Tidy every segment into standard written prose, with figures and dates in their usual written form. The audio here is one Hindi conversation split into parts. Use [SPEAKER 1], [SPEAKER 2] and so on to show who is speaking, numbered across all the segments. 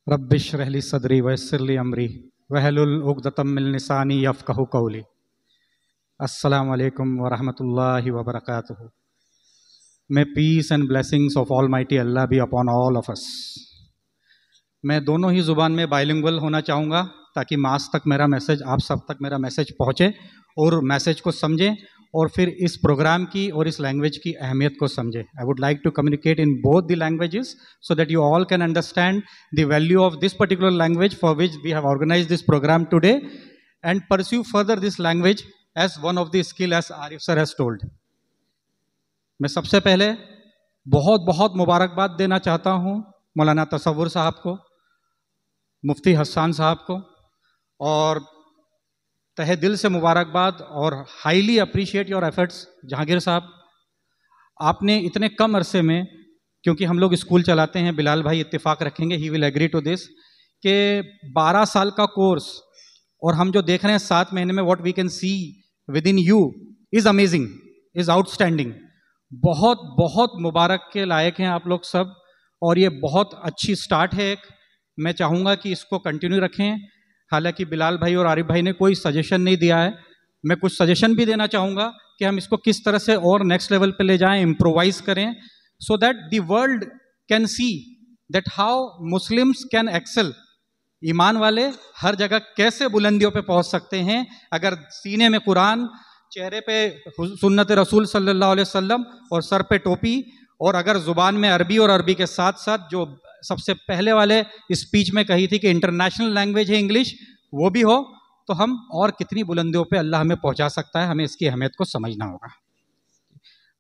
[SPEAKER 1] रब्बिश्रह ली सदरी वयस्सिर ली अमरी वहलुल उक़दतम मिन लिसानी यफ़क़हू क़ौली। अस्सलामु अलैकुम व रहमतुल्लाहि व बरकातुहू। May peace and blessings of Almighty Allah be upon all of us. मैं दोनों ही ज़ुबान में बाइलिंगुअल होना चाहूँगा ताकि मास तक मेरा मैसेज, आप सब तक मेरा मैसेज पहुँचे और मैसेज को समझें और फिर इस प्रोग्राम की और इस लैंग्वेज की अहमियत को समझें। I would like to communicate in both the languages so that you all can understand the value of this particular language for which we have organised this programme today and pursue further this language as one of the skill as Arif sir has told. मैं सबसे पहले बहुत बहुत मुबारकबाद देना चाहता हूँ मौलाना तसव्वुर साहब को, मुफ्ती हसन साहब को, और तहे दिल से मुबारकबाद और highly appreciate your efforts Jahangir साहब। आपने इतने कम अरसे में, क्योंकि हम लोग स्कूल चलाते हैं, बिलाल भाई इत्तेफाक रखेंगे, he will agree to this, कि 12 साल का कोर्स और हम जो देख रहे हैं 7 महीने में, what we can see within you is amazing, is outstanding. बहुत बहुत मुबारक के लायक हैं आप लोग सब, और ये बहुत अच्छी स्टार्ट है एक। मैं चाहूँगा कि इसको कंटिन्यू रखें। हालांकि बिलाल भाई और आरिफ भाई ने कोई सजेशन नहीं दिया है, मैं कुछ सजेशन भी देना चाहूँगा कि हम इसको किस तरह से और नेक्स्ट लेवल पे ले जाएं, इम्प्रोवाइज करें, so that the world can see that how Muslims can excel. ईमान वाले हर जगह कैसे बुलंदियों पे पहुँच सकते हैं अगर सीने में कुरान, चेहरे पे सुन्नत रसूल सल्लल्लाहु अलैहि वसल्लम और सर पे टोपी, और अगर ज़ुबान में अरबी और अरबी के साथ साथ जो सबसे पहले वाले स्पीच में कही थी कि इंटरनेशनल लैंग्वेज है इंग्लिश, वो भी हो, तो हम और कितनी बुलंदियों पे अल्लाह हमें पहुंचा सकता है। हमें इसकी अहमियत को समझना होगा।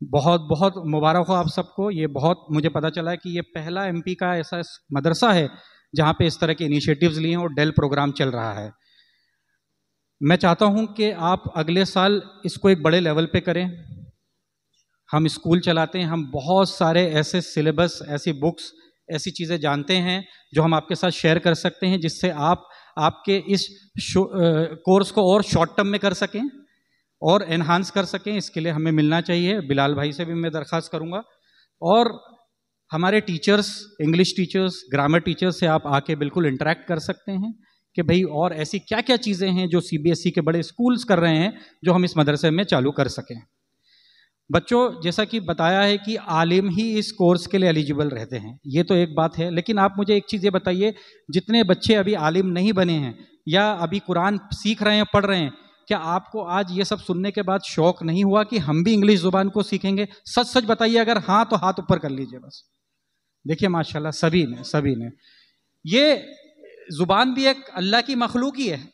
[SPEAKER 1] बहुत बहुत मुबारक हो आप सबको। ये बहुत, मुझे पता चला है कि ये पहला एमपी का ऐसा मदरसा है जहाँ पे इस तरह के इनिशिएटिव्स लिए हैं और डेल प्रोग्राम चल रहा है। मैं चाहता हूँ कि आप अगले साल इसको एक बड़े लेवल पे करें। हम स्कूल चलाते हैं, हम बहुत सारे ऐसे सिलेबस, ऐसी बुक्स, ऐसी चीज़ें जानते हैं जो हम आपके साथ शेयर कर सकते हैं, जिससे आप आपके इस कोर्स को और शॉर्ट टर्म में कर सकें और एनहांस कर सकें। इसके लिए हमें मिलना चाहिए। बिलाल भाई से भी मैं दरख्वास्त करूँगा, और हमारे teachers, English teachers, grammar teachers से आप आके बिल्कुल इंटरेक्ट कर सकते हैं कि भाई और ऐसी क्या क्या चीज़ें हैं जो सीबीएसई के बड़े स्कूल्स कर रहे हैं जो हम इस मदरसे में चालू कर सकें। बच्चों, जैसा कि बताया है कि आलिम ही इस कोर्स के लिए एलिजिबल रहते हैं, ये तो एक बात है, लेकिन आप मुझे एक चीज़ ये बताइए, जितने बच्चे अभी आलिम नहीं बने हैं या अभी कुरान सीख रहे हैं, पढ़ रहे हैं, क्या आपको आज ये सब सुनने के बाद शौक नहीं हुआ कि हम भी इंग्लिश ज़ुबान को सीखेंगे? सच सच बताइए, अगर हाँ तो हाथ ऊपर कर लीजिए बस। देखिए माशाल्लाह सभी ने ये ज़ुबान भी एक अल्लाह की मखलूक ही है,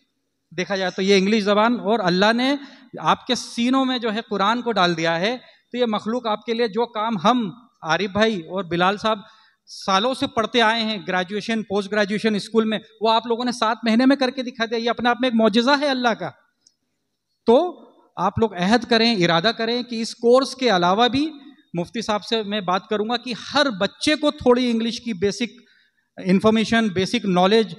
[SPEAKER 1] देखा जाए तो ये इंग्लिश ज़बान, और अल्लाह ने आपके सीनों में जो है कुरान को डाल दिया है। तो ये मखलूक आपके लिए, जो काम हम आरिफ भाई और बिलाल साहब सालों से पढ़ते आए हैं, ग्रेजुएशन, पोस्ट ग्रेजुएशन स्कूल में, वो आप लोगों ने 7 महीने में करके दिखा दिया। ये अपने आप में एक मौजज़ा है अल्लाह का। तो आप लोग अहद करें, इरादा करें कि इस कोर्स के अलावा भी, मुफ्ती साहब से मैं बात करूंगा कि हर बच्चे को थोड़ी इंग्लिश की basic information, basic knowledge,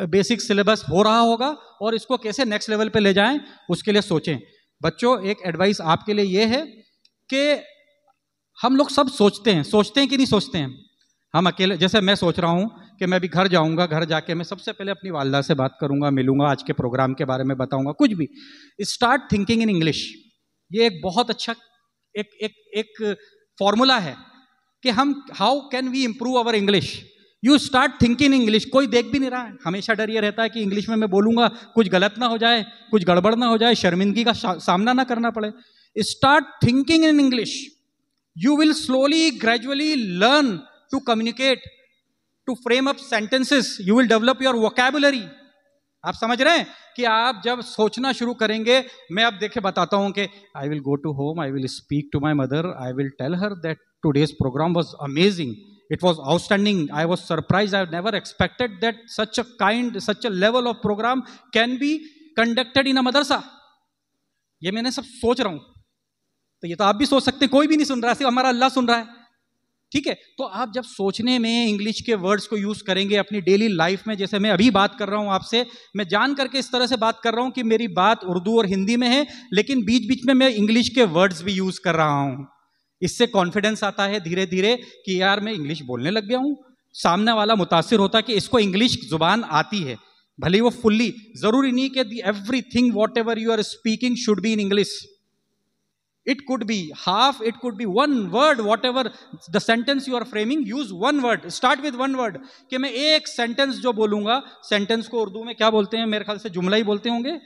[SPEAKER 1] basic syllabus हो रहा होगा, और इसको कैसे नेक्स्ट लेवल पे ले जाएं उसके लिए सोचें। बच्चों, एक एडवाइस आपके लिए ये है कि हम लोग सब सोचते हैं कि नहीं सोचते हैं? हम अकेले, जैसे मैं सोच रहा हूँ कि मैं अभी घर जाऊँगा, घर जाके मैं सबसे पहले अपनी वालदा से बात करूँगा, मिलूंगा, आज के प्रोग्राम के बारे में बताऊँगा, कुछ भी। Start thinking in English. ये एक बहुत अच्छा एक फॉर्मूला है कि हम how can we improve our English. You start thinking English. कोई देख भी नहीं रहा है, हमेशा डर ये रहता है कि इंग्लिश में मैं बोलूंगा कुछ गलत ना हो जाए, कुछ गड़बड़ ना हो जाए, शर्मिंदगी का सामना ना करना पड़े। Start thinking in English. You will slowly, gradually learn to communicate, to frame up sentences, you will develop your vocabulary. आप समझ रहे हैं कि आप जब सोचना शुरू करेंगे, मैं अब देखे बताता हूं कि I will go to home, I will speak to my mother, I will tell her that today's programme was amazing, it was outstanding, I was surprised, I never expected that such a level of program can be conducted in a madrasa। ये मैंने सब सोच रहा हूं, तो ये तो आप भी सोच सकते हैं, कोई भी नहीं सुन रहा, सिर्फ हमारा अल्लाह सुन रहा है, ठीक है? तो आप जब सोचने में इंग्लिश के वर्ड्स को यूज करेंगे अपनी डेली लाइफ में, जैसे मैं अभी बात कर रहा हूं आपसे, मैं जान करके इस तरह से बात कर रहा हूं कि मेरी बात उर्दू और हिंदी में है, लेकिन बीच बीच में मैं इंग्लिश के वर्ड्स भी यूज कर रहा हूं। इससे कॉन्फिडेंस आता है धीरे धीरे कि यार मैं इंग्लिश बोलने लग गया हूँ, सामने वाला मुतासिर होता कि इसको इंग्लिश जुबान आती है, भले वो फुल्ली, जरूरी नहीं कि everything whatever you are speaking should be in English. It could be half, it could be one word, whatever the sentence you are framing, use one word, start with one word. कि मैं एक सेंटेंस जो बोलूंगा, सेंटेंस को उर्दू में क्या बोलते हैं, मेरे ख्याल से जुमला ही बोलते होंगे.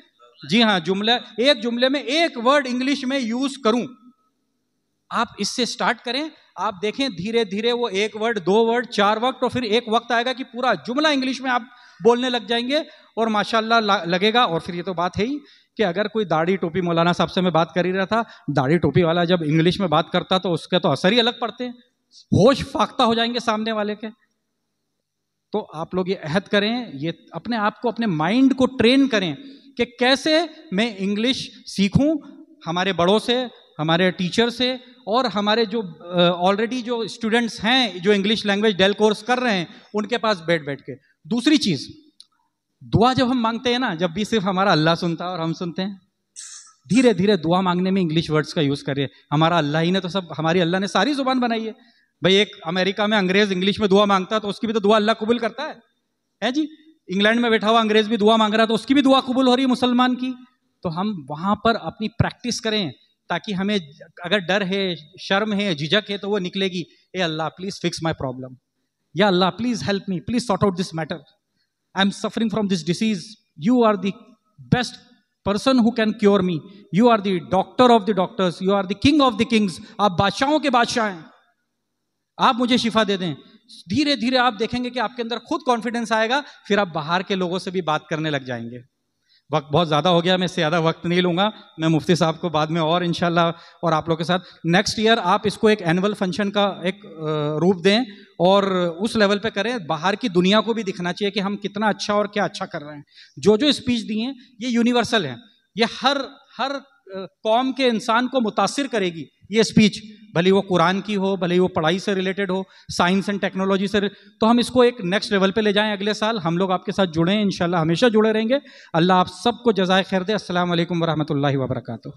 [SPEAKER 1] जी हाँ, जुमला. एक जुमले में एक वर्ड इंग्लिश में यूज करूं. आप इससे स्टार्ट करें, आप देखें धीरे धीरे वो एक वर्ड, दो वर्ड, चार वक्त, तो फिर एक वक्त आएगा कि पूरा जुमला इंग्लिश में आप बोलने लग जाएंगे और माशाल्लाह लगेगा. और फिर ये तो बात है ही कि अगर कोई दाढ़ी टोपी, मौलाना साहब से मैं बात कर ही रहा था, दाढ़ी टोपी वाला जब इंग्लिश में बात करता तो उसके तो असर ही अलग पड़ते हैं, होश फाख्ता हो जाएंगे सामने वाले के. तो आप लोग ये अहद करें, ये अपने आप को, अपने माइंड को ट्रेन करें कि कैसे मैं इंग्लिश सीखूं, हमारे बड़ों से, हमारे टीचर से, और हमारे जो ऑलरेडी जो स्टूडेंट्स हैं जो इंग्लिश लैंग्वेज डेल कोर्स कर रहे हैं उनके पास बैठ बैठ के. दूसरी चीज, दुआ जब हम मांगते हैं ना, जब भी सिर्फ हमारा अल्लाह सुनता है और हम सुनते हैं, धीरे धीरे दुआ मांगने में इंग्लिश वर्ड्स का यूज करिए. हमारा अल्लाह ही ने तो सब, हमारी अल्लाह ने सारी जुबान बनाई है भाई. एक अमेरिका में अंग्रेज इंग्लिश में दुआ मांगता है तो उसकी भी तो दुआ अल्लाह कबूल करता है जी. इंग्लैंड में बैठा हुआ अंग्रेज भी दुआ मांग रहा है तो उसकी भी दुआ कबूल हो रही है मुसलमान की. तो हम वहां पर अपनी प्रैक्टिस करें ताकि हमें अगर डर है, शर्म है, झिझक है तो वो निकलेगी. ए Allah please fix my problem, या Allah please help me, please sort out this matter, I am suffering from this disease, you are the best person who can cure me, you are the doctor of the doctors, you are the king of the kings, आप बादशाहों के बादशाह हैं, आप मुझे शिफा दे दें. धीरे धीरे आप देखेंगे कि आपके अंदर खुद कॉन्फिडेंस आएगा, फिर आप बाहर के लोगों से भी बात करने लग जाएंगे. वक्त बहुत ज़्यादा हो गया, मैं इससे ज़्यादा वक्त नहीं लूँगा. मैं मुफ्ती साहब को बाद में और इंशाल्लाह और आप लोगों के साथ नेक्स्ट ईयर आप इसको एक एनुअल फंक्शन का एक रूप दें और उस लेवल पे करें. बाहर की दुनिया को भी दिखना चाहिए कि हम कितना अच्छा और क्या अच्छा कर रहे हैं. जो जो स्पीच दी हैं ये यूनिवर्सल है, ये हर कौम के इंसान को मुतासिर करेगी ये स्पीच, भले वो कुरान की हो, भले वो पढ़ाई से रिलेटेड हो, साइंस एंड टेक्नोलॉजी से. तो हम इसको एक नेक्स्ट लेवल पे ले जाएं अगले साल. हम लोग आपके साथ जुड़े हैं, इंशाल्लाह हमेशा जुड़े रहेंगे. अल्लाह आप सबको जज़ाए खैर दे. अस्सलाम वालेकुम व रहमतुल्लाहि व बरकातुहू.